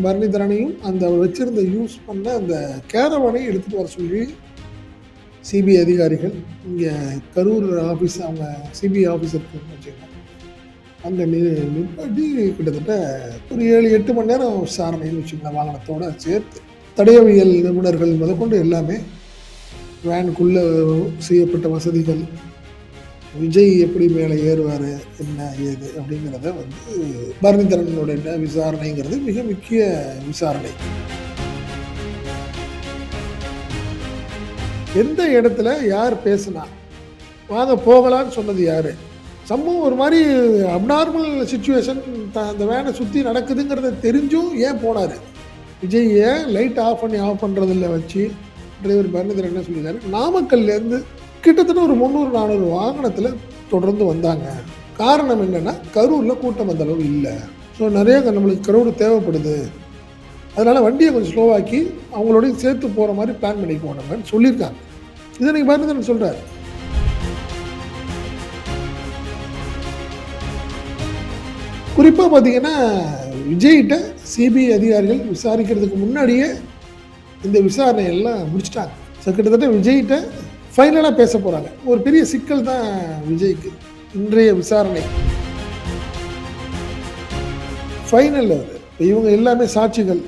பரணிதரனையும் அந்த வச்சிருந்த யூஸ் பண்ண அந்த கேரவனை எடுத்துட்டு வர சொல்லி சிபிஐ அதிகாரிகள் இங்கே கரூர் ஆஃபீஸ், அவங்க சிபிஐ ஆஃபீஸ் இருக்குன்னு வச்சுக்கோங்க, அங்கே நிப்பாட்டி கிட்டத்தட்ட ஒரு 7-8 மணி நேரம் விசாரணைன்னு வச்சுக்கோங்க. வாகனத்தோடு சேர்த்து தடயவியல் நிபுணர்கள் முதற்கொண்டு எல்லாமே, வேனுக்குள்ளே செய்யப்பட்ட வசதிகள், விஜய் எப்படி மேலே ஏறுவார், என்ன ஏது அப்படிங்கிறத பரணிதரனுடைய விசாரணைங்கிறது மிக முக்கிய விசாரணை. எந்த இடத்துல யார் பேசுனா, வாங்க போகலான்னு சொன்னது யார், சம்பவம் ஒரு மாதிரி அப்நார்மல் சுச்சுவேஷன், அந்த வேனை சுற்றி நடக்குதுங்கிறத தெரிஞ்சும் ஏன் போனார் விஜய்? ஏன் லைட் ஆஃப் பண்ணுறதில்ல வச்சு டிரைவர் பரணிதரன் என்ன சொல்லியிருக்காரு, நாமக்கல்லேருந்து கிட்டத்தட்ட ஒரு 300-400 வாகனத்தில் தொடர்ந்து வந்தாங்க. காரணம் என்னென்னா கரூரில் கூட்டம் அந்த அளவு இல்லை, ஸோ நிறைய நம்மளுக்கு கரூர் தேவைப்படுது, அதனால் வண்டியை கொஞ்சம் ஸ்லோவாக்கி அவங்களோடையும் சேர்த்து போகிற மாதிரி பிளான் பண்ணி போனோம்னு சொல்லியிருக்காங்க. இதை நீங்கள் பரணிதரன் சொல்கிறார். குறிப்பாக பார்த்தீங்கன்னா விஜய்கிட்ட சிபிஐ அதிகாரிகள் விசாரிக்கிறதுக்கு முன்னாடியே இந்த விசாரணை எல்லாம் முடிச்சிட்டாங்க. ஸோ கிட்டத்தட்ட விஜய்கிட்ட ஃபைனலாக பேச போகிறாங்க. ஒரு பெரிய சிக்கல் தான் விஜய்க்கு இன்றைய விசாரணை. ஃபைனல் இவங்க எல்லாமே சாட்சிகள்.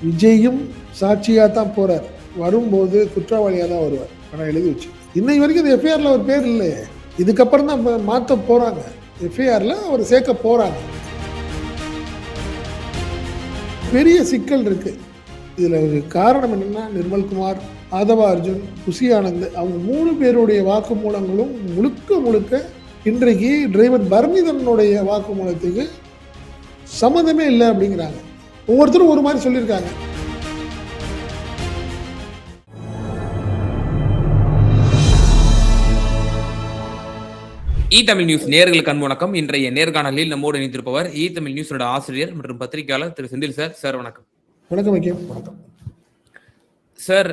விஜயும் சாட்சியாக தான் போகிறார், வரும்போது குற்றவாளியாக தான் வருவார், ஆனால் எழுதி வச்சு இன்னைக்கு வரைக்கும் இந்த எஃப்ஐஆரில் அவர் பேர் இல்லையே. இதுக்கப்புறம் தான் மாற்ற போகிறாங்க, எஃப்ஐஆரில் அவர் சேர்க்க போகிறாங்க. பெரிய சிக்கல் இருக்குது இதில். காரணம் என்னென்னா நிர்மல்குமார், ஆதவா அர்ஜுன், குஷி ஆனந்த், அவங்க 3 பேருடைய வாக்குமூலங்களும் முழுக்க இன்றைக்கு டிரைவர் பரணிதரனுடைய வாக்குமூலத்துக்கு சம்மந்தமே இல்லை அப்படிங்கிறாங்க. ஒவ்வொருத்தரும் ஒரு மாதிரி சொல்லியிருக்காங்க. தமிழ் நியூஸ் நேயர்களுக்கு அன்பு வணக்கம். இன்றைய நேர்காணலில் நம்மோடு இணைந்திருப்பவர் தமிழ் நியூஸோட ஆசிரியர் மற்றும் பத்திரிகையாளர் திரு செந்தில் சார். சார் வணக்கம். வணக்கம். வணக்கம் சார்.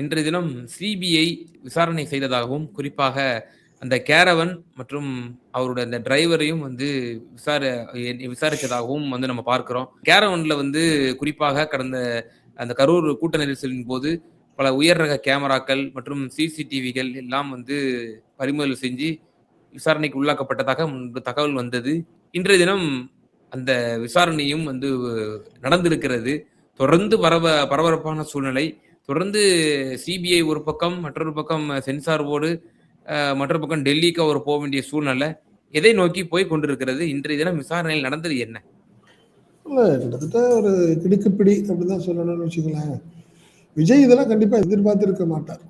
இன்றைய தினம் சிபிஐ விசாரணை செய்ததாகவும், குறிப்பாக அந்த கேரவன் மற்றும் அவரோட அந்த டிரைவரையும் விசாரிச்சதாகவும் நம்ம பார்க்கிறோம். கேரவன்ல குறிப்பாக கடந்த அந்த கரூர் கூட்ட நெரிசலின் போது பல உயர் ரக கேமராக்கள் மற்றும் சிசிடிவிகள் எல்லாம் பறிமுதல் செஞ்சு விசாரணைக்கு உள்ளாக்கப்பட்டதாக தகவல் வந்தது. இன்றைய தினம் அந்த விசாரணையும் நடந்திருக்கிறது. தொடர்ந்து பரபரப்பான சூழ்நிலை. தொடர்ந்து சிபிஐ ஒரு பக்கம், மற்றொரு பக்கம் சென்சார் போர்டு, மற்றொரு பக்கம் டெல்லிக்கு அவர் போக வேண்டிய சூழ்நிலை எதை நோக்கி போய் கொண்டிருக்கிறது? இன்றைய தினம் விசாரணையில் நடந்தது என்ன? கிட்டத்தட்ட ஒரு கிடுக்குப்பிடி அப்படிதான் சொல்லணும்னு வச்சுக்கலாம். விஜய் இதெல்லாம் கண்டிப்பா எதிர்பார்த்திருக்க மாட்டார்.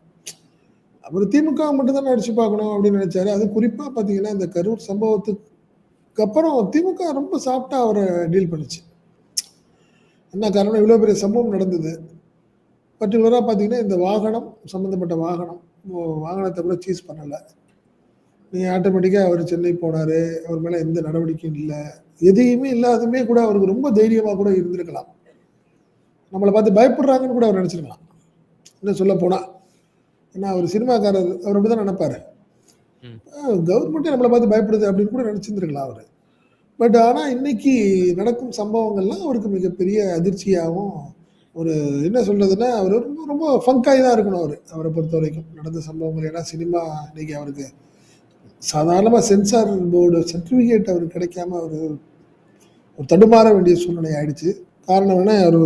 அவர் திமுக மட்டும்தான் நடிச்சு பார்க்கணும் அப்படின்னு நினைச்சாரு. அது குறிப்பாக பார்த்தீங்கன்னா இந்த கரூர் சம்பவத்துக்கு அப்புறம் திமுக ரொம்ப சாஃப்டாக அவரை டீல் பண்ணிச்சு. என்ன காரணம், இவ்வளோ பெரிய சம்பவம் நடந்தது. பர்டிகுலராக பார்த்தீங்கன்னா இந்த வாகனம் சம்மந்தப்பட்ட வாகனத்தை கூட சீஸ் பண்ணலை. நீங்கள் ஆட்டோமேட்டிக்காக அவர் சென்னை போனார், அவர் மேலே எந்த நடவடிக்கையும் இல்லை, எதையுமே இல்லாதுமே கூட அவருக்கு ரொம்ப தைரியமாக கூட இருந்திருக்கலாம். நம்மளை பார்த்து பயப்படுறாங்கன்னு கூட அவர் நினச்சிருக்கலாம். இன்னும் சொல்ல போனால், ஏன்னா அவர் சினிமாக்காரர், அவர் அப்படி தான் நினைப்பாரு. கவர்மெண்ட்டே நம்மளை பார்த்து பயப்படுது அப்படின்னு கூட நினச்சிருந்துருக்கலாம் அவர். பட் ஆனால் இன்னைக்கு நடக்கும் சம்பவங்கள்லாம் அவருக்கு மிகப்பெரிய அதிர்ச்சியாகவும், ஒரு என்ன சொல்றதுன்னா, அவர் ரொம்ப ரொம்ப ஃபங்காகி தான் இருக்கணும் அவரை பொறுத்த வரைக்கும் நடந்த சம்பவங்கள். ஏன்னா சினிமா இன்னைக்கு அவருக்கு சாதாரணமாக சென்சார் போர்டு சர்டிஃபிகேட் அவருக்கு கிடைக்காம அவர் ஒரு தடுமாற வேண்டிய சூழ்நிலை ஆயிடுச்சு. காரணம் என்ன, அவர்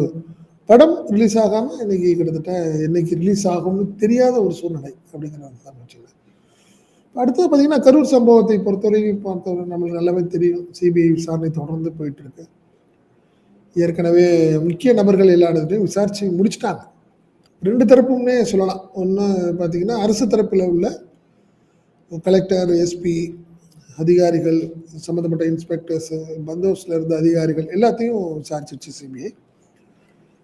படம் ரிலீஸ் ஆகாமல் இன்னைக்கு கிட்டத்தட்ட என்னைக்கு ரிலீஸ் ஆகும்னு தெரியாத ஒரு சூழ்நிலை அப்படிங்கிறது தான் வச்சுக்கல. அடுத்தது பார்த்தீங்கன்னா கரூர் சம்பவத்தை பொறுத்தவரைக்கும் நம்மளுக்கு நல்லாவே தெரியும். சிபிஐ விசாரணை தொடர்ந்து போயிட்டு இருக்கு. ஏற்கனவே முக்கிய நபர்கள் எல்லாத்தையும் விசாரிச்சு முடிச்சுட்டாங்க. 2 தரப்புமே சொல்லலாம். ஒன்று பார்த்தீங்கன்னா அரசு தரப்பில் உள்ள கலெக்டர், எஸ்பி அதிகாரிகள், சம்மந்தப்பட்ட இன்ஸ்பெக்டர்ஸ், பந்தோபஸ்தில் இருந்த அதிகாரிகள் எல்லாத்தையும் விசாரிச்சிருச்சு சிபிஐ.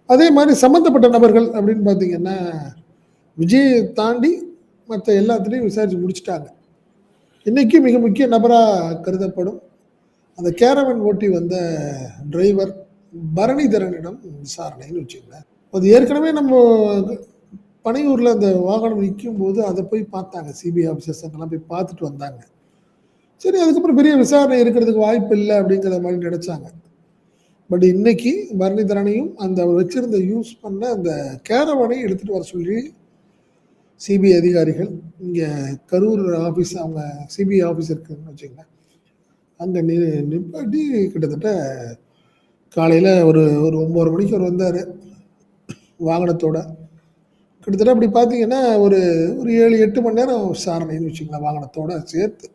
அதே மாதிரி சம்மந்தப்பட்ட நபர்கள் அப்படின்னு பார்த்தீங்கன்னா விஜயை தாண்டி மற்ற எல்லாத்துலேயும் விசாரித்து முடிச்சுட்டாங்க. இன்றைக்கி மிக முக்கிய நபராக கருதப்படும் அந்த கேரவன் ஓட்டி வந்த டிரைவர் பரணிதரனிடம் விசாரணைன்னு வச்சுக்கோங்க. அது ஏற்கனவே நம்ம பனையூரில் அந்த வாகனம் நிற்கும் போது அதை போய் பார்த்தாங்க. சிபிஐ ஆஃபீஸர்ஸ் அங்கெல்லாம் போய் பார்த்துட்டு வந்தாங்க. சரி, அதுக்கப்புறம் பெரிய விசாரணை இருக்கிறதுக்கு வாய்ப்பு இல்லை அப்படிங்கிற மாதிரி நினச்சாங்க. பட் இன்னைக்கு பரணிதரனையும் அந்த அவர் வச்சிருந்த யூஸ் பண்ண அந்த கேரவனை எடுத்துட்டு வர சொல்லி சிபிஐ அதிகாரிகள் இங்கே கரூர் ஆஃபீஸ், அவங்க சிபிஐ ஆஃபீஸ் இருக்குன்னு வச்சுங்களேன், அங்கே நிப்பாட்டி கிட்டத்தட்ட காலையில் ஒரு ஒரு 9 மணிக்கு அவர் வந்தார் வாகனத்தோட. கிட்டத்தட்ட அப்படி பார்த்தீங்கன்னா ஒரு ஒரு 7-8 மணி நேரம் விசாரணைன்னு வச்சுங்களேன், வாகனத்தோட சேர்த்து.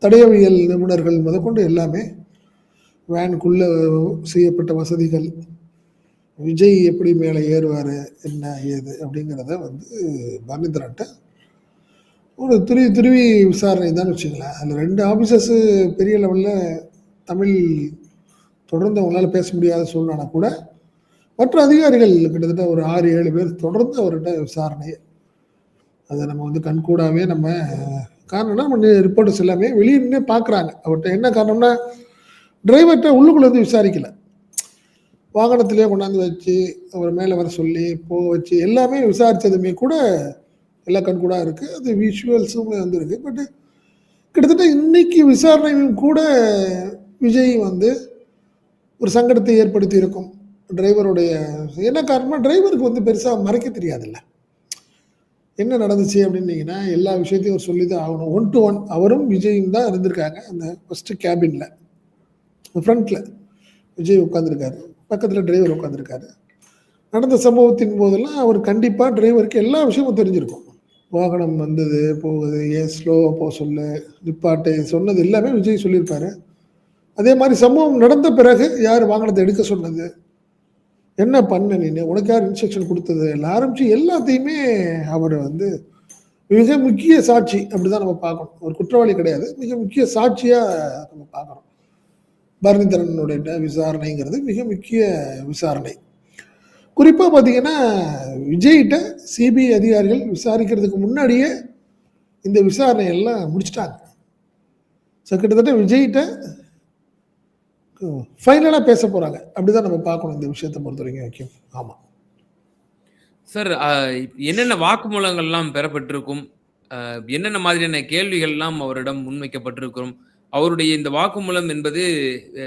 தடயவியல் நிபுணர்கள் முதற்கொண்டு எல்லாமே, வேனுக்குள்ளே செய்யப்பட்ட வசதிகள், விஜய் எப்படி மேலே ஏறுவார், என்ன ஏது அப்படிங்கிறத வந்து பரணிதரன்ட்ட ஒரு துருவி துருவி விசாரணை தான் வச்சுங்களேன். அதில் 2 ஆஃபீஸர்ஸு பெரிய லெவலில் தமிழ் தொடர்ந்து அவங்களால பேச முடியாத சூழ்நிலை கூட, மற்ற அதிகாரிகள் கிட்டத்தட்ட ஒரு 6-7 பேர் தொடர்ந்து அவர்கிட்ட விசாரணை. அதை நம்ம வந்து கண்கூடாவே நம்ம காரணம்னா நம்ம ரிப்போர்ட்டர்ஸ் எல்லாமே வெளியே நின்று பார்க்குறாங்க. அவர்கிட்ட என்ன காரணம்னா, டிரைவர்கிட்ட உள்ளுக்குள்ளே வந்து விசாரிக்கல, வாகனத்திலே கொண்டாந்து வச்சு அவர் மேலே வர சொல்லி போக வச்சு எல்லாமே விசாரித்ததுமே கூட எல்லா கண்கூடாக இருக்குது. அது விஷுவல்ஸும் வந்துருக்கு. பட் கிட்டத்தட்ட இன்னைக்கு விசாரணையும் கூட விஜய் வந்து ஒரு சங்கடத்தை ஏற்படுத்தி இருக்கும் டிரைவருடைய. என்ன காரணமாக, டிரைவருக்கு வந்து பெருசாக மறைக்க தெரியாதுல்ல என்ன நடந்துச்சு அப்படின்னீங்கன்னா, எல்லா விஷயத்தையும் அவர் சொல்லி தான் ஆகணும். 1 to 1 அவரும் விஜயும் தான் இருந்திருக்காங்க அந்த ஃபஸ்ட்டு கேபினில். ஃப்ரண்ட்டில் விஜய் உட்காந்துருக்காரு, பக்கத்தில் டிரைவர் உட்காந்துருக்காரு. நடந்த சம்பவத்தின் போதெல்லாம் அவர் கண்டிப்பாக டிரைவருக்கு எல்லா விஷயமும் தெரிஞ்சிருக்கும். வாகனம் வந்தது போகுது, ஏன் ஸ்லோவாக போக சொல்லு, நிப்பாட்டு சொன்னது எல்லாமே விஜய் சொல்லியிருப்பாரு. அதே மாதிரி சம்பவம் நடந்த பிறகு யார் வாகனத்தை எடுக்க சொன்னது, என்ன பண்ண நீ, உனக்கு யார் இன்ஸ்ட்ரக்ஷன் கொடுத்தது, எல்லாம் ஆரம்பிச்சு எல்லாத்தையுமே அவர் வந்து மிக முக்கிய சாட்சி அப்படிதான் நம்ம பார்க்கணும். ஒரு குற்றவாளி கிடையாது, மிக முக்கிய சாட்சியாக நம்ம பார்க்கணும். பரணிதரனுடைய விசாரணைங்கிறது மிக முக்கிய விசாரணை. குறிப்பாக பார்த்தீங்கன்னா, விஜய்கிட்ட சிபிஐ அதிகாரிகள் விசாரிக்கிறதுக்கு முன்னாடியே இந்த விசாரணை எல்லாம் முடிச்சிட்டாங்க. ஸோ கிட்டத்தட்ட விஜய்கிட்ட ஃபைனலாக பேச போகிறாங்க அப்படிதான் நம்ம பார்க்கணும் இந்த விஷயத்தை பொறுத்த வரைக்கும். ஓகே, ஆமாம் சார். என்னென்ன வாக்குமூலங்கள்லாம் பெறப்பட்டிருக்கும்? என்னென்ன மாதிரியான கேள்விகள்லாம் அவரிடம் முன்வைக்கப்பட்டிருக்கும்? அவருடைய இந்த வாக்குமூலம் என்பது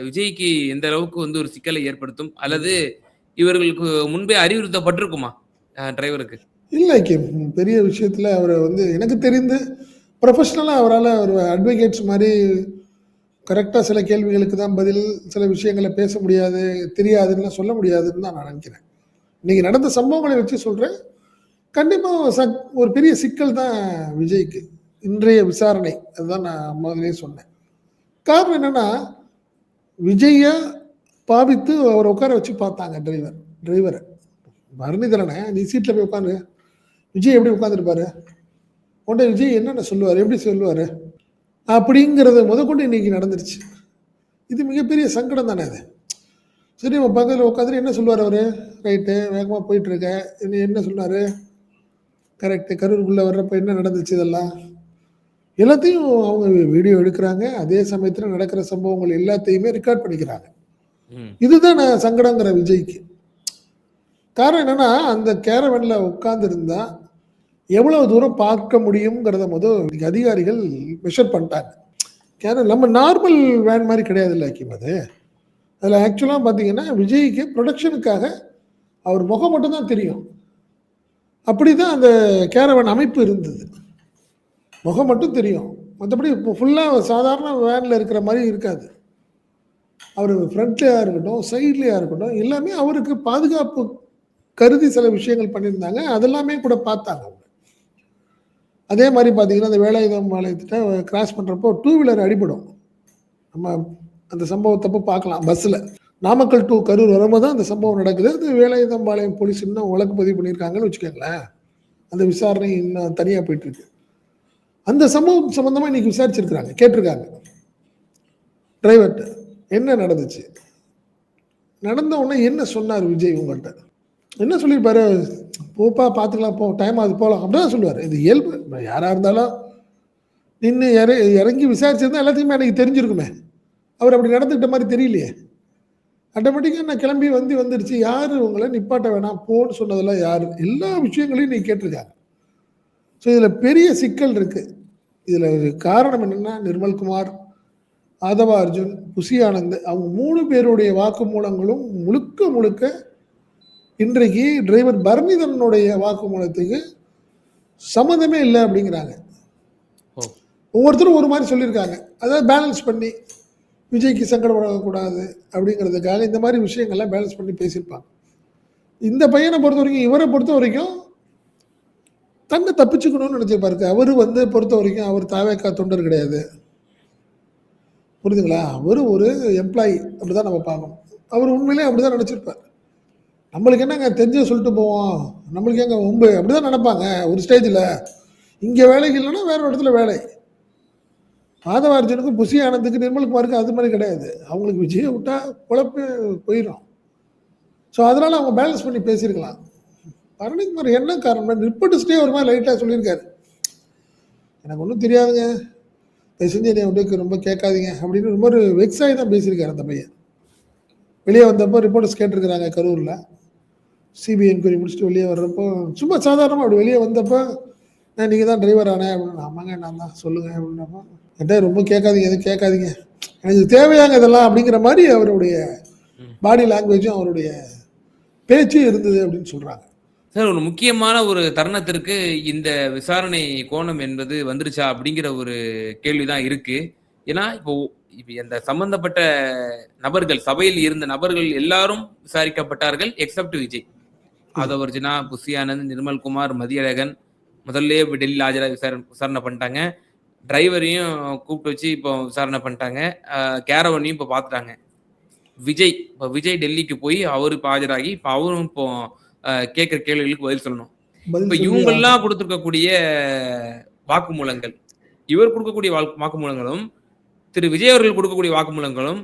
விஜய்க்கு எந்த அளவுக்கு வந்து ஒரு சிக்கலை ஏற்படுத்தும், அல்லது இவர்களுக்கு முன்பே அறிவுறுத்தப்பட்டிருக்குமா டிரைவருக்கு? இல்லை, பெரிய விஷயத்தில் அவர் வந்து எனக்கு தெரிந்து ப்ரொஃபஷ்னலாக அவரால் ஒரு அட்வொகேட்ஸ் மாதிரி கரெக்டாக சில கேள்விகளுக்கு தான் பதில், சில விஷயங்களை பேச முடியாது, தெரியாதுன்னு சொல்ல முடியாதுன்னு தான் நான் நினைக்கிறேன். இன்னைக்கு நடந்த சம்பவங்களை வச்சு சொல்கிறேன். கண்டிப்பாக ஒரு பெரிய சிக்கல் தான் விஜய்க்கு இன்றைய விசாரணை. அதுதான் நான் முதலே சொன்னேன். காரணம் என்னன்னா, விஜயா பாவித்து அவரை உட்கார வச்சு பார்த்தாங்க டிரைவரை. பரணிதரனை நீ சீட்டில் போய் உட்காந்து, விஜய் எப்படி உட்காந்துருப்பாரு, உன்ட விஜய் என்னென்ன சொல்லுவார், எப்படி சொல்லுவார் அப்படிங்கிறத முதற்கொண்டு இன்னைக்கு நடந்துருச்சு. இது மிகப்பெரிய சங்கடம் தானே அது. சரி, நம்ம பக்கத்தில் உட்காந்து என்ன சொல்லுவார் அவர், ரைட்டு வேகமாக போயிட்டுருக்க, என்ன சொன்னார், கரெக்டு, கரூருக்குள்ளே வர்றப்ப என்ன நடந்துச்சு, இதெல்லாம் எல்லாத்தையும் அவங்க வீடியோ எடுக்கிறாங்க. அதே சமயத்தில் நடக்கிற சம்பவங்கள் எல்லாத்தையுமே ரெக்கார்ட் பண்ணிக்கிறாங்க. இதுதான் சங்கடங்கிற விஜய்க்கு. காரணம் என்னன்னா, அந்த கேரவன்ல உட்கார்ந்து இருந்தா எவ்வளவு தூரம் பார்க்க முடியுங்கிறத முதல் அதிகாரிகள் மெஷர் பண்ணிட்டாங்க. கேரவன் நம்ம நார்மல் வேன் மாதிரி கிடையாது இல்லை ஹக்கீம். அது அதில் ஆக்சுவலாக பார்த்தீங்கன்னா, விஜய்க்கு ப்ரொடக்ஷனுக்காக அவர் முகம் மட்டும்தான் தெரியும். அப்படி தான் அந்த கேரவன் அமைப்பு இருந்தது. முகம் மட்டும் தெரியும், மற்றபடி இப்போ ஃபுல்லாக சாதாரண வேனில் இருக்கிற மாதிரி இருக்காது. அவர் ஃப்ரண்ட்லேயா இருக்கட்டும், சைட்லேயா இருக்கட்டும், எல்லாமே அவருக்கு பாதுகாப்பு கருதி சில விஷயங்கள் பண்ணியிருந்தாங்க. அதெல்லாமே கூட பார்த்தாங்க அவங்க. அதே மாதிரி பார்த்தீங்கன்னா, அந்த வேலாயுதம் பாளையத்திட்ட கிராஸ் பண்ணுறப்போ 2 வீலர் அடிபடும். நம்ம அந்த சம்பவத்தப்போ பார்க்கலாம். பஸ்ஸில் நாமக்கல் டு கரூர் வரும்போது தான் அந்த சம்பவம் நடக்குது. அது வேலாயுதம் பாளையம் போலீஸ் இன்னும் வழக்கு பதிவு பண்ணியிருக்காங்கன்னு வச்சுக்கோங்களேன். அந்த விசாரணை இன்னும் தனியாக போயிட்டுருக்கு. அந்த சம்பவம் சம்மந்தமாக இன்னைக்கு விசாரிச்சிருக்கிறாங்க, கேட்டிருக்காங்க டிரைவர்கிட்ட என்ன நடந்துச்சு, நடந்த உடனே என்ன சொன்னார் விஜய் உங்கள்கிட்ட, என்ன சொல்லியிருப்பாரு, போப்பா பார்த்துக்கலாம், போ டைம் ஆகுது போகலாம் அப்படிதான் சொல்லுவார். இது இயல்பு. யாராக இருந்தாலும் நின்று இறங்கி விசாரிச்சிருந்தா எல்லாத்தையுமே எனக்கு தெரிஞ்சிருக்குமே. அவர் அப்படி நடந்துக்கிட்ட மாதிரி தெரியலையே. ஆட்டோமேட்டிக்காக நான் கிளம்பி வந்துருச்சு. யார் உங்களை நிப்பாட்ட வேணாம் போன்னு சொன்னதெல்லாம் யார், எல்லா விஷயங்களையும் நீ கேட்டிருக்காங்க. ஸோ இதில் பெரிய சிக்கல் இருக்குது. இதில் காரணம் என்னென்னா, நிர்மல்குமார் ஆதவ அர்ஜுன், புசி ஆனந்த் அவங்க 3 பேருடைய வாக்குமூலங்களும் முழுக்க முழுக்க இன்றைக்கு டிரைவர் பரணிதரனுடைய வாக்குமூலத்துக்கு சம்மந்தமே இல்ல அப்படிங்கிறாங்க. ஓ! ஒவ்வொருத்தரும் ஒரு மாரி சொல்லியிருக்காங்க. அதாவது பேலன்ஸ் பண்ணி, விஜய்க்கு சங்கடப்படக்கூடாது அப்படிங்கிறதுக்காக இந்த மாரி விஷயங்கள்லாம் பேலன்ஸ் பண்ணி பேசியிருப்பாங்க. இந்த பையன பொறுத்தவரைக்கும், இவர பொறுத்தவரைக்கும் தன்னை தப்பிச்சுக்கணும்னு நினைச்சிருப்பாரு. அவரு வந்து பொறுத்தவரைக்கும் அவர் தாவேக்கா தொண்டர் கிடையாது. புரியுதுங்களா? அவரு ஒரு எம்ப்ளாயி அப்படிதான் நம்ம பார்க்கணும். அவர் உண்மையிலேயே அப்படிதான் நினைச்சிருப்பார். நம்மளுக்கு என்னங்க தெரிஞ்சத சொல்லிட்டு போவோம். நம்மளுக்கு ஏங்க வம்பு அப்படிதான் நினைப்பாங்க ஒரு ஸ்டேஜ்ல. இங்க வேலைக்கு இல்லைன்னா வேற ஒரு இடத்துல வேலை. ஆதவ அர்ஜுனுக்கும், புசி ஆனந்துக்கு, நிர்மல்குமாருக்கு அது மாதிரி கிடையாது. அவங்களுக்கு விஜயை விட்டா பொழப்பு போயிடும். ஸோ அதனால அவங்க பேலன்ஸ் பண்ணி பேசியிருக்கலாம். பரணிக்குமார் என்ன காரணம் ரிப்போர்ட்டர்ஸ்டே ஒரு மாதிரி லைட்டாக சொல்லியிருக்காரு. எனக்கு ஒன்றும் தெரியாதுங்க, தயவு செஞ்சு என்னை விட்டு ரொம்ப கேட்காதீங்க அப்படின்னு ரொம்ப ஒரு வெக்ஸாகி தான் பேசியிருக்காரு அந்த பையன். வெளியே வந்தப்போ ரிப்போர்ட்டர்ஸ் கேட்டிருக்கிறாங்க கரூரில். சிபிஐ என்கொயரி முடிச்சுட்டு வெளியே வர்றப்போ சும்மா சாதாரணமாக அப்படி வெளியே வந்தப்போ, நீங்கள் தான் டிரைவர் ஆனேன் அப்படின்னு. ஆமாங்க நான் தான், சொல்லுங்கள் அப்படின்னப்போ, என்கிட்ட ரொம்ப கேட்காதீங்க, எதுவும் கேட்காதீங்க, எனக்கு தேவையாங்க இதெல்லாம் அப்படிங்கிற மாதிரி அவருடைய பாடி லாங்குவேஜும் அவருடைய பேச்சும் இருந்தது அப்படின்னு சொல்கிறாங்க. சார், ஒரு முக்கியமான ஒரு தருணத்திற்கு இந்த விசாரணை கோணம் என்பது வந்துருச்சா அப்படிங்கிற ஒரு கேள்விதான் இருக்கு. ஏன்னா இப்போ இந்த சம்பந்தப்பட்ட நபர்கள், சபையில் இருந்த நபர்கள் எல்லாரும் விசாரிக்கப்பட்டார்கள் எக்ஸப்ட் விஜய். ஆதவ அர்ஜுனா, புசி ஆனந்த், நிர்மல்குமார், மதியழகன் முதல்ல டெல்லியில் ஆஜராக விசாரணை பண்ணிட்டாங்க. டிரைவரையும் கூப்பிட்டு வச்சு இப்போ விசாரணை பண்ணிட்டாங்க. கேரவனையும் இப்போ பார்த்துட்டாங்க. விஜய் டெல்லிக்கு போய் அவரு இப்போ ஆஜராகி இப்போ அவரும் இப்போ கேட்கிற கேள்விகளுக்கு பதில் சொல்லணும். இப்ப இவங்கெல்லாம் கொடுத்திருக்கக்கூடிய வாக்குமூலங்கள், இவர் கொடுக்கக்கூடிய வாக்குமூலங்களும் திரு விஜய் அவர்கள் கொடுக்கக்கூடிய வாக்குமூலங்களும்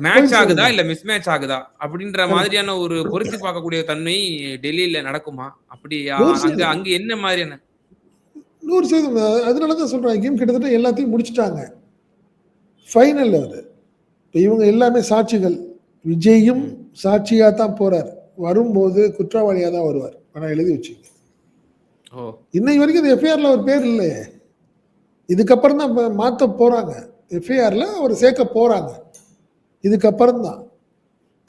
மேட்ச் ஆகுதா இல்ல மிஸ் மேட்ச் ஆகுதா அப்படின்ற மாதிரியான ஒரு பொருத்தி பார்க்கக்கூடிய தன்மை டெல்லியில நடக்குமா? அப்படி அங்க என்ன மாதிரியான 100% அதனாலதான் சொல்றேன், கேம் கிட்டத்தட்ட எல்லாத்தையும் முடிச்சுட்டாங்க. ஃபைனல் அது. இப்போ இவங்க எல்லாமே சாட்சிகள். விஜயும் சாட்சியா தான் போறார். வரும்போது குற்றவாளியா தான் வருவார். ஆனா எழுதி வச்சுங்க, இன்னைக்கு வரைக்கும் இந்த எஃப்ஐஆர்ல ஒரு பேர் இல்லையே. இதுக்கப்புறம் தான் மாற்ற போறாங்க. எஃப்ஐஆர்ல அவர் சேர்க்க போறாங்க இதுக்கப்புறம் தான்.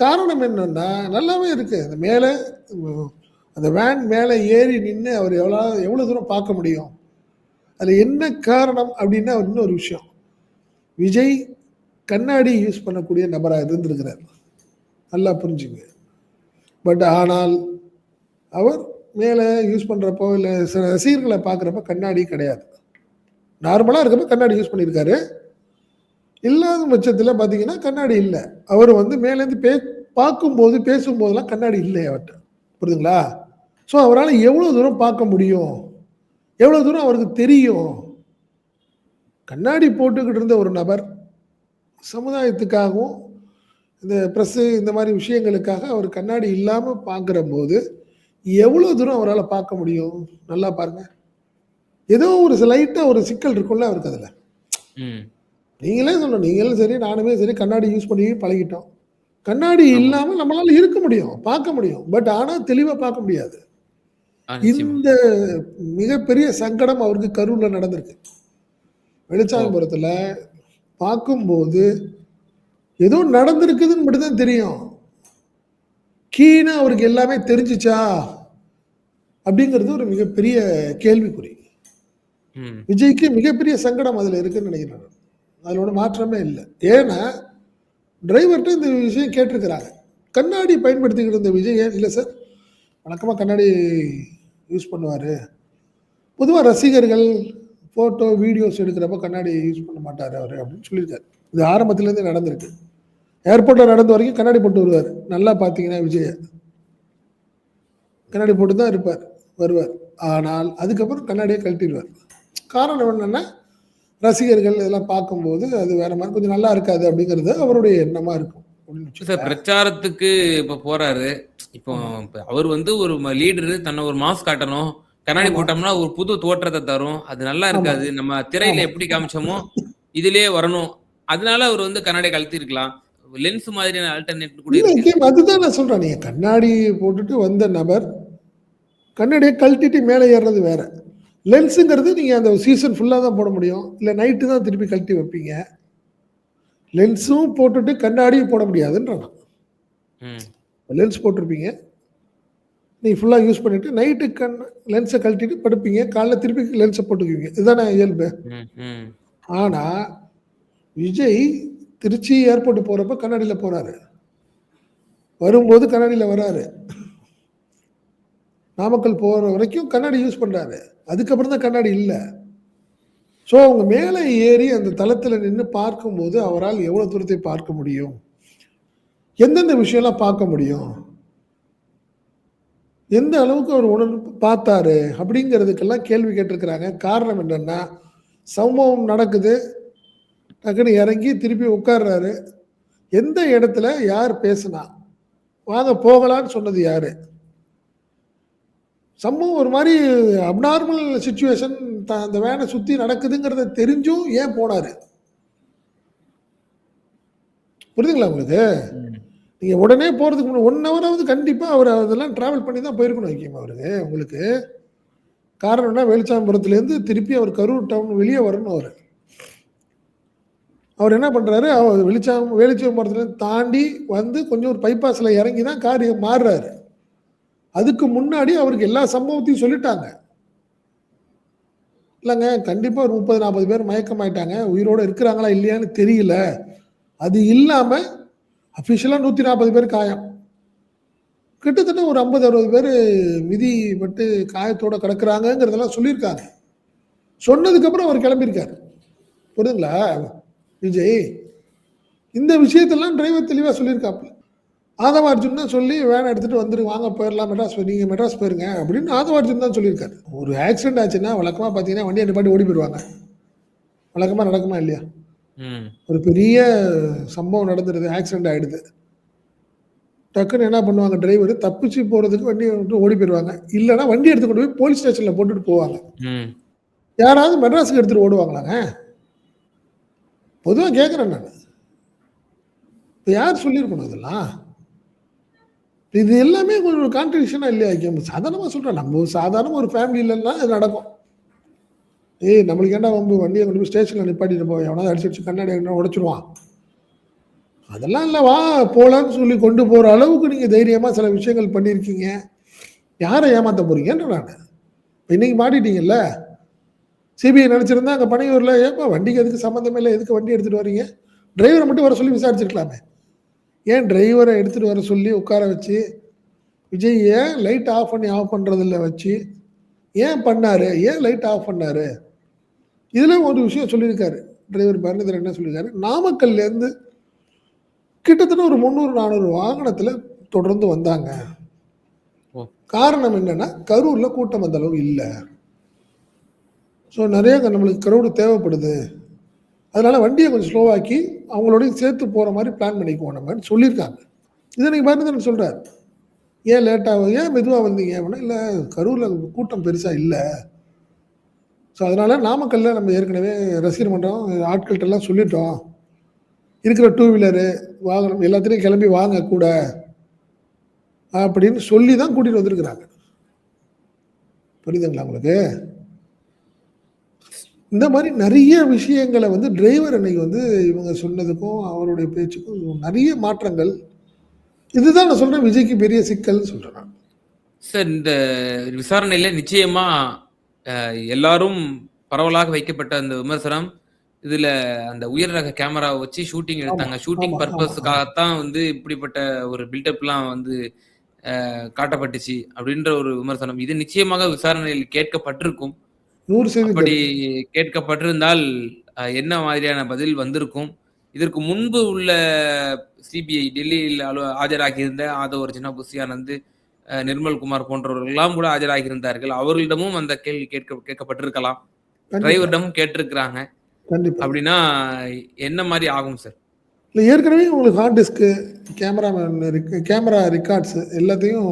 காரணம் என்னன்னா, நல்லாவே இருக்கு. அந்த மேல அந்த வேன் மேல ஏறி நின்று அவர் எவ்வளவு தூரம் பார்க்க முடியும், அதுல என்ன காரணம் அப்படின்னா இன்னொரு விஷயம். விஜய் கண்ணாடி யூஸ் பண்ணக்கூடிய நபராக இருந்திருக்கிறார், நல்லா புரிஞ்சுங்க. பட் ஆனால் அவர் மேலே யூஸ் பண்ணுறப்போ இல்லை ரசிகர்களை பார்க்குறப்ப கண்ணாடி கிடையாது. நார்மலாக இருக்கப்போ கண்ணாடி யூஸ் பண்ணியிருக்காரு. இல்லாத பட்சத்தில் பார்த்தீங்கன்னா கண்ணாடி இல்லை. அவர் வந்து மேலேருந்து பார்க்கும்போது பேசும்போதெல்லாம் கண்ணாடி இல்லை அவர்கிட்ட. புரியுதுங்களா? ஸோ அவரால் எவ்வளோ தூரம் பார்க்க முடியும், எவ்வளோ தூரம் அவருக்கு தெரியும். கண்ணாடி போட்டுக்கிட்டு இருந்த ஒரு நபர் சமுதாயத்துக்காகவும் இந்த ப்ரெஸ்ஸு இந்த மாதிரி விஷயங்களுக்காக அவர் கண்ணாடி இல்லாமல் பார்க்குற போது எவ்வளோ தூரம் அவரால் பார்க்க முடியும்? நல்லா பாருங்க. ஏதோ ஒரு லைட்டாக ஒரு சிக்கல் இருக்கும்ல அவருக்கு அதில். நீங்களே சொல்லணும், நீங்களும் சரி நானுமே சரி கண்ணாடி யூஸ் பண்ணி பழகிட்டோம். கண்ணாடி இல்லாமல் நம்மளால இருக்க முடியும், பார்க்க முடியும். பட் ஆனால் தெளிவாக பார்க்க முடியாது. இந்த மிகப்பெரிய சங்கடம் அவருக்கு கரூரில் நடந்திருக்கு. வெளிச்சாமிபுரத்தில் பார்க்கும்போது ஏதோ நடந்திருக்குதுன்னு மட்டும்தான் தெரியும். கீழே அவருக்கு எல்லாமே தெரிஞ்சிச்சா அப்படிங்கிறது ஒரு மிகப்பெரிய கேள்விக்குறி. விஜய்க்கு மிகப்பெரிய சங்கடம் அதுல இருக்குன்னு நினைக்கிறேன். அதுல ஒன்றும் மாற்றமே இல்லை. ஏன்னா டிரைவர்கிட்ட இந்த விஷயம் கேட்டிருக்கிறாங்க. கண்ணாடி பயன்படுத்திக்கிட்டு இருந்த விஜய் இல்லை சார் வழக்கமாக கண்ணாடி யூஸ் பண்ணுவார், பொதுவாக ரசிகர்கள் ஃபோட்டோ வீடியோஸ் எடுக்கிறப்ப கண்ணாடி யூஸ் பண்ண மாட்டார் அவர் அப்படின்னு சொல்லியிருக்காரு. இது ஆரம்பத்துலேருந்து நடந்திருக்கு. ஏர்போர்ட்டில் நடந்த வரைக்கும் கண்ணாடி போட்டு வருவார். நல்லா பார்த்தீங்கன்னா விஜய் கண்ணாடி போட்டு தான் இருப்பார், வருவார். ஆனால் அதுக்கப்புறம் கண்ணாடியை கழட்டிடுவார். காரணம் என்னன்னா, ரசிகர்கள் இதெல்லாம் பார்க்கும்போது அது வேற மாதிரி கொஞ்சம் நல்லா இருக்காது அப்படிங்கிறது அவருடைய எண்ணமா இருக்கும். சார், பிரச்சாரத்துக்கு இப்ப போறாரு. இப்போ அவர் வந்து ஒரு லீடரு, தன்னை ஒரு மாஸ் காட்டணும். கண்ணாடி போட்டோம்னா ஒரு புது தோற்றத்தை தரும், அது நல்லா இருக்காது, நம்ம திரையில எப்படி காமிச்சோமோ இதுலயே வரணும், அதனால அவர் வந்து கண்ணாடி கழட்டி இருக்கலாம். லென்ஸ் மாதிரியான ஆல்டர்னேட் கூட இருக்கு. அதுதான் நான் சொல்றேன், நீங்க கண்ணாடி போட்டுட்டு வந்த நபர் கண்ணாடியை கழட்டிட்டு மேலே ஏறுறது வேற. லென்ஸுங்கிறது நீங்க அந்த சீசன் ஃபுல்லா தான் போட முடியும், இல்லை நைட்டு தான் திருப்பி கழட்டி வைப்பீங்க. லென்ஸும் போட்டுட்டு கண்ணாடியும் போட முடியாதுன்றான். ம். லென்ஸ் போட்டிருப்பீங்க. நீங்க ஃபுல்லா யூஸ் பண்ணிட்டு நைட்டு லென்ஸ கழட்டிட்டு படுப்பீங்க. காலைல திருப்பி லென்ஸ போட்டுக்குவீங்க. இதுதானே இயல்பு. ம். ம். ஆனா, விஜய் திருச்சி ஏர்போர்ட் போறப்ப கண்ணாடில போறாரு. வரும்போது கண்ணாடில வராரு. நாமக்கல் போற வரைக்கும் கண்ணாடி யூஸ் பண்றாரு. அதுக்கப்புறம் தான் கண்ணாடி இல்ல. ஸோ அவங்க மேல ஏறி அந்த தளத்துல நின்னு பார்க்கும்போது, அவரால் எவ்வளவு தூரத்தை பார்க்க முடியும்? எந்தெந்த விஷயம்லாம் பார்க்க முடியும்? எந்த அளவுக்கு அவர் பார்த்தாரு? அப்படிங்கிறதுக்கெல்லாம் கேள்வி கேட்டிருக்கிறாங்க. காரணம் என்னன்னா, சம்பவம் நடக்குது. டக்குன்னு இறங்கி திருப்பி உட்கார்றாரு. எந்த இடத்துல யார் பேசுனா? வாங்க போகலான்னு சொன்னது யாரு? சம்பவம் ஒரு மாரி அப்நார்மல் சிச்சுவேஷன் அந்த வேன சுத்தி நடக்குதுங்கிறத தெரிஞ்சும் ஏன் போனாரு? புரியுதுங்களா உங்களுக்கு? ம். நீங்க உடனே போறதுக்கு முன்ன 1 ஹவராவது கண்டிப்பா அவரு அதெல்லாம் டிராவல் பண்ணி தான் போயிருக்கணும் ஹக்கீம் அவருக்கு. உங்களுக்கு. காரணம் என்ன? வேலுச்சாமிபுரத்துலேருந்து திருப்பி அவர் கரூர் டவுன் வெளிய வரணும் அவரு. அவர் என்ன பண்றாரு, அவர் வேலுச்சாமிபுரத்துலேருந்து தாண்டி வந்து கொஞ்சம் ஒரு பைபாஸ்ல இறங்கி தான் கார் மாறுறாரு. அதுக்கு முன்னாடி அவருக்கு எல்லா சம்பவத்தையும் சொல்லிட்டாங்க. இல்லங்க கண்டிப்பா ஒரு 30, 40 பேர் மயக்கமாயிட்டாங்க. உயிரோட இருக்கிறாங்களா இல்லையான்னு தெரியல. அது இல்லாம அஃபிஷியலா 140 பேர் காயம். கிட்டத்தட்ட ஒரு 50, 60 பேரு மிதிபட்டு காயத்தோட கிடக்குறாங்கங்கிறதெல்லாம் சொல்லியிருக்காங்க. சொன்னதுக்கு அப்புறம் அவர் கிளம்பியிருக்காரு. புரியுதுங்களா? விஜய். இந்த விஷயத்தெல்லாம் டிரைவர் தெளிவா சொல்லியிருக்காப்ல. ஆதவ அர்ஜுன் தான் சொல்லி வேன் எடுத்துட்டு வந்துருங்க வாங்க போயிடலாம் மெட்ராஸ் நீங்க மெட்ராஸ் போயிருங்க அப்படின்னு ஆதவ அர்ஜுன் தான் சொல்லியிருக்காரு. ஒரு ஆக்சிடென்ட் ஆச்சுன்னா வழக்கமா பார்த்தீங்கன்னா வண்டியை நிப்பாட்டி ஓடி போயிடுவாங்க. வழக்கமா நடக்குமா இல்லையா? ம். ஒரு பெரிய சம்பவம் நடந்துருது, ஆக்சிடென்ட் ஆயிடுது. டக்குன்னு என்ன பண்ணுவாங்க டிரைவர் தப்பிச்சு போறதுக்கு வண்டியை விட்டு ஓடி போயிடுவாங்க. இல்லைன்னா வண்டி எடுத்து கொண்டு போய் போலீஸ் ஸ்டேஷன்ல போட்டுட்டு போவாங்க. ம். யாராவது மெட்ராஸுக்கு எடுத்துட்டு ஓடுவாங்களாங்க? பொதுவாக கேட்குறேன் நான். இப்போ யார் சொல்லியிருக்கணும் இதெல்லாம்? இது எல்லாமே கொஞ்சம் கான்ட்ரடிக்ஷனா இல்லையா? சாதாரணமாக சொல்கிறேன். நம்ம சாதாரண ஒரு ஃபேமிலியிலன்னா இது நடக்கும். ஏய் நம்மளுக்கு ஏன்டா வம்பு வண்டியை கொண்டு போய் ஸ்டேஷனில் நிப்பாட்டிட்டு போய் எவனாவது அடிச்சு கண்ணாடி உடைச்சிருவான். அதெல்லாம் இல்லை வா போகலான்னு சொல்லி கொண்டு போகிற அளவுக்கு நீங்கள் தைரியமாக சில விஷயங்கள் பண்ணியிருக்கீங்க. யாரை ஏமாற்ற போறீங்கன்ற நான். இன்னைக்கு மாட்டிட்டீங்கல்ல. சிபிஐ நினச்சிருந்தா அங்கே பனையூரில் ஏப்பா வண்டிக்கு எதுக்கு சம்மந்தமே இல்லை, எதுக்கு வண்டி எடுத்துகிட்டு வரீங்க? டிரைவரை மட்டும் வர சொல்லி விசாரிச்சிருக்கலாமே. ஏன் டிரைவரை எடுத்துகிட்டு வர சொல்லி உட்கார வச்சு விஜய் ஏன் லைட் ஆஃப் பண்ணி ஆஃப் பண்ணுறதில்ல வச்சு ஏன் பண்ணாரு? ஏன் லைட் ஆஃப் பண்ணாரு? இதில் ஒரு விஷயம் சொல்லியிருக்காரு டிரைவர் பரணிதரன். என்ன சொல்லியிருக்காரு? நாமக்கல்லேருந்து கிட்டத்தட்ட ஒரு 300, 400 வாகனத்தில் தொடர்ந்து வந்தாங்க. காரணம் என்னன்னா கரூரில் கூட்டம் அந்த அளவு இல்லை. ஸோ நிறைய நம்மளுக்கு கரூர் தேவைப்படுது. அதனால வண்டியை கொஞ்சம் ஸ்லோவாக்கி அவங்களோடையும் சேர்த்து போகிற மாதிரி பிளான் பண்ணிக்குவோம் நம்ம சொல்லியிருக்காங்க. இதை நீங்கள் பரணிதரன் சொல்கிறார். ஏன் லேட்டாக ஏன் மெதுவாக வந்தீங்க அப்படின்னா, இல்லை கரூரில் கூட்டம் பெருசாக இல்லை. ஸோ அதனால் நாமக்கல்லில் நம்ம ஏற்கனவே ரசிகர் மன்றம் ஆட்கள்கிட்டலாம் சொல்லிட்டோம். இருக்கிற 2 வீலரு வாகனம் எல்லாத்துலேயும் கிளம்பி வாங்க கூட அப்படின்னு சொல்லி தான் கூட்டிகிட்டு வந்திருக்கிறாங்க. புரியுதுங்களா உங்களுக்கு? இந்த மாதிரி நிறைய விஷயங்களை வந்து டிரைவர் அன்னைக்கு வந்து இவங்க சொன்னதுக்கும் அவருடைய பேச்சுக்கும் நிறைய மாற்றங்கள். இதுதான் நான் சொல்றேன் விஜய்க்கு பெரிய சிக்கல் சொல்றேன். சார் இந்த விசாரணையில நிச்சயமா எல்லாரும் பரவலாக வைக்கப்பட்ட அந்த விமர்சனம், இதுல அந்த உயர் ரக கேமராவை வச்சு ஷூட்டிங் எடுத்தாங்க. ஷூட்டிங் பர்பஸ்க்காகத்தான் வந்து இப்படிப்பட்ட ஒரு பில்டப்லாம் வந்து காட்டப்பட்டுச்சு அப்படின்ற ஒரு விமர்சனம். இது நிச்சயமாக விசாரணையில் கேட்கப்பட்டிருக்கும். 100% அப்படி கேட்கப்பட்டிருந்தால் என்ன மாதிரியான பதில் வந்திருக்கும்? இதற்கு முன்பு உள்ள சிபிஐ டெல்லியில் ஆஜராகியிருந்த ஆதவ் அர்ஜுனா, புஷி ஆனந்த், நிர்மல் குமார் போன்றவர்கள்லாம் கூட ஆஜராகியிருந்தார்கள். அவர்களிடமும் அந்த கேள்வி கேட்கப்பட்டிருக்கலாம். டிரைவரிடமும் கேட்டிருக்கிறாங்க. அப்படின்னா என்ன மாதிரி ஆகும் சார்? இல்லை ஏற்கனவே உங்களுக்கு ஹார்ட் டிஸ்க்கு, கேமரா ரெக்கார்ட்ஸ் எல்லாத்தையும்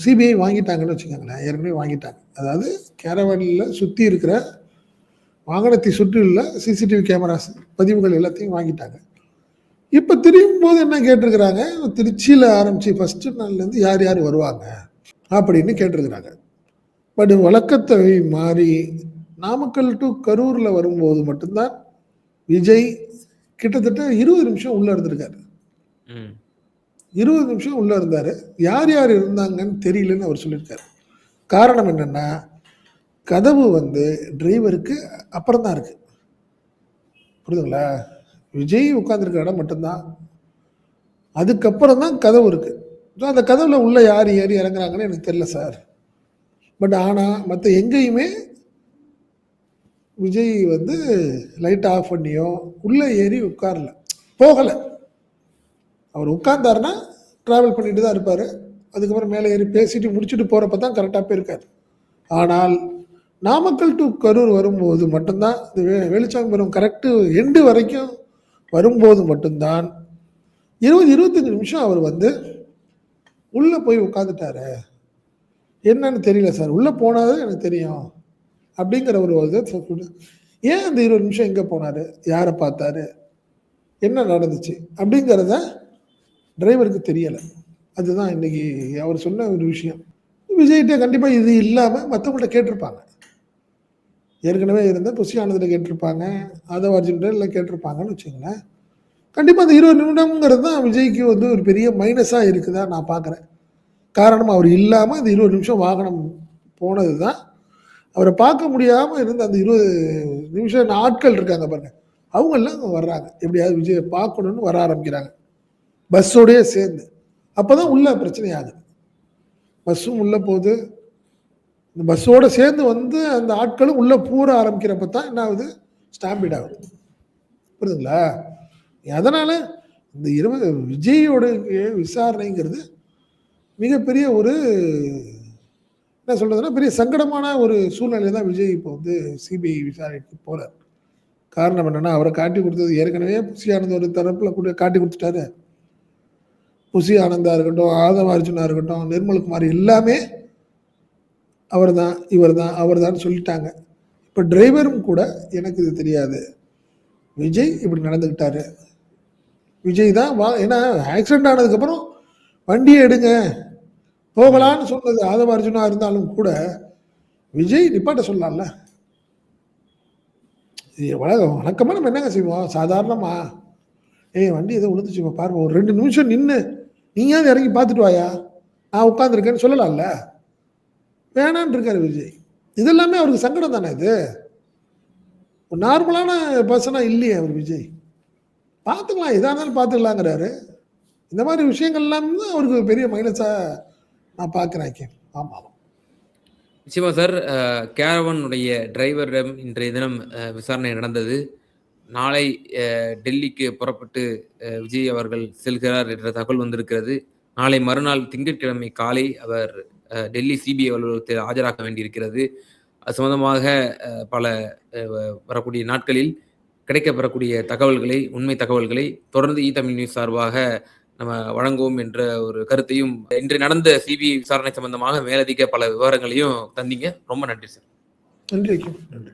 சிபிஐ வாங்கிட்டாங்கன்னு வச்சுக்கோங்களேன். ஏற்கனவே வாங்கிட்டாங்க. அதாவது கேரவனில் சுற்றி இருக்கிற வாகனத்தை சுற்றியுள்ள சிசிடிவி கேமராஸ் பதிவுகள் எல்லாத்தையும் வாங்கிட்டாங்க. இப்போ திரும்பும் போது என்ன கேட்டிருக்கிறாங்க, திருச்சியில் ஆரம்பித்து ஃபஸ்ட்டு நாள்லேருந்து யார் யார் வருவாங்க அப்படின்னு கேட்டிருக்கிறாங்க. பட் வழக்கத்தை மாறி நாமக்கல் டு கரூரில் வரும்போது மட்டும்தான் விஜய் கிட்டத்தட்ட 20 நிமிஷம் உள்ள இருந்திருக்காரு. ம். 20 நிமிஷம் உள்ள இருந்தாரு. யார் யார் இருந்தாங்கன்னு தெரியலன்னு அவர் சொல்லியிருக்காரு. காரணம் என்னன்னா, கதவு வந்து டிரைவருக்கு அப்புறம் தான் இருக்கு. புரியுதுங்களா? விஜய் உட்கார்ந்திருக்க இடம் மட்டும் தான். அதுக்கப்புறம் தான் கதவு இருக்கு. ஸோ அந்த கதவுல உள்ள யார் ஏறி இறங்குறாங்கன்னு எனக்கு தெரியல சார். பட் ஆனா மத்த எங்கேயுமே விஜய் வந்து லைட் ஆஃப் பண்ணியோ, உள்ள ஏறி உட்காரல. போகல. அவர் உட்கார்ந்தாருன்னா, டிராவல் பண்ணிட்டு தான் இருப்பாரு. அதுக்கப்புறம் மேலே ஏறி பேசிட்டு முடிச்சுட்டு போறப்ப தான் கரெக்ட்டா போயிருக்காரு. ஆனால் நாமக்கல் டூ கரூர் வரும்போது மட்டும் தான் இந்த வேலுச்சாமிபுரம் கரெக்ட்டு எண்டு வரைக்கும் வரும்போது மட்டும் தான் 20, 25 நிமிஷம் அவர் வந்து உள்ள போய் உட்கார்ந்துட்டாரு. என்னன்னு தெரியல சார். உள்ள போனது எனக்கு தெரியும். அப்படிங்கிற ஒரு இது ஏன் அந்த 20 நிமிஷம் எங்க போனாரு? யார பார்த்தாரு? என்ன நடந்துச்சு? அப்படிங்கிறத டிரைவருக்கு தெரியல. அதுதான் இன்னைக்கு அவர் சொன்ன ஒரு விஷயம். விஜய்ட்ட கண்டிப்பா இது இல்லாம மத்தவங்கள்ட்ட கேட்டிருப்பாங்க. ஏற்கனவே இருந்த புஷி ஆனந்த்ட்ட கேட்டிருப்பாங்க. ஆதவ் அர்ஜுன்ட்ட கேட்டிருப்பாங்கன்னு வச்சுக்கங்களேன். கண்டிப்பா அந்த 20 நிமிடம்ங்கிறது தான் விஜய்க்கு வந்து ஒரு பெரிய மைனஸா இருக்குதா நான் பார்க்குறேன். காரணம் அவர் இல்லாம அந்த 20 நிமிஷம் வாகனம் போனது தான் அவரை பார்க்க முடியாம இருந்த அந்த 20 நிமிஷம் ஆட்கள் இருக்காங்க பாருங்க. அவங்கெல்லாம் அங்க வர்றாங்க. எப்படியாவது விஜய பார்க்கணும்னு வர ஆரம்பிக்கிறாங்க. பஸ்ஸோடயே சேர்ந்து. அப்பதான் உள்ள பிரச்சனை ஆகுது. பஸ்ஸும் உள்ள போகுது. இந்த பஸ்ஸோட சேர்ந்து வந்து அந்த ஆட்களும் உள்ள பூர ஆரம்பிக்கிறப்ப தான் என்ன ஆகுது? ஸ்டாம்பீட் ஆகுது. புரியுதுங்களா? அதனால இந்த 20 விஜயோட விசாரணைங்கிறது மிகப்பெரிய ஒரு என்ன சொல்றதுன்னா, பெரிய சங்கடமான ஒரு சூழ்நிலை தான் விஜய் இப்போ வந்து சிபிஐ விசாரணைக்கு போறார். காரணம் என்னன்னா, அவரை காட்டி கொடுத்தது ஏற்கனவே புஷி ஆனந்த் ஒரு தரப்புல கூட காட்டி கொடுத்துட்டாரு. புஷி ஆனந்தா இருக்கட்டும், ஆதவ அர்ஜுனா இருக்கட்டும், நிர்மல்குமார் எல்லாமே அவர்தான், இவர்தான், அவர்தான் சொல்லிட்டாங்க. இப்ப டிரைவரும் கூட எனக்கு இது தெரியாது. விஜய் இப்படி நடந்துக்கிட்டாரு. விஜய் தான் ஏன்னா ஆக்சிடென்ட் ஆனதுக்கப்புறம் வண்டியை எடுங்க போகலான்னு சொன்னது ஆதவ அர்ஜுனா இருந்தாலும் கூட விஜய் நிப்பாட்ட சொல்லலாம்ல. வழக்கமா நம்ம என்னங்க செய்வோம்? சாதாரணமா வண்டி ஏதோ விழுந்துச்சு பாருங்க, ஒரு 2 நிமிஷம் நின்று நீயாவது இறங்கி பார்த்துட்டு வாயா, நான் உட்காந்துருக்கேன்னு சொல்லலாம்ல. வேணான்னு இருக்காரு விஜய். இதெல்லாமே அவருக்கு சங்கடம் தானே. இது ஒரு நார்மலான பர்சனா இல்லையே அவர் விஜய். பார்த்துக்கலாம், எதா இருந்தாலும் பார்த்துக்கலாங்கிறாரு. இந்த மாதிரி விஷயங்கள்லாம் தான் அவருக்கு பெரிய மைனஸா நான் பார்க்குறேன். ஆமாம். நிச்சயமா சார். கேரவனுடைய டிரைவரிடம் இன்றைய தினம் விசாரணை நடந்தது. நாளை டெல்லிக்கு புறப்பட்டு விஜய் அவர்கள் செல்கிறார் என்ற தகவல் வந்திருக்கிறது. நாளை மறுநாள் திங்கட்கிழமை காலை அவர் டெல்லி சிபிஐ அலுவலகத்தில் ஆஜராக வேண்டியிருக்கிறது. அது சம்பந்தமாக பல வரக்கூடிய நாட்களில் கிடைக்கப்பெறக்கூடிய தகவல்களை, உண்மை தகவல்களை தொடர்ந்து தமிழ் நியூஸ் சார்பாக நம்ம வழங்குவோம் என்ற ஒரு கருத்தையும், இன்று நடந்த சிபிஐ விசாரணை சம்பந்தமாக மேலதிக பல விவரங்களையும் தந்தீங்க. ரொம்ப நன்றி சார். நன்றி. நன்றி.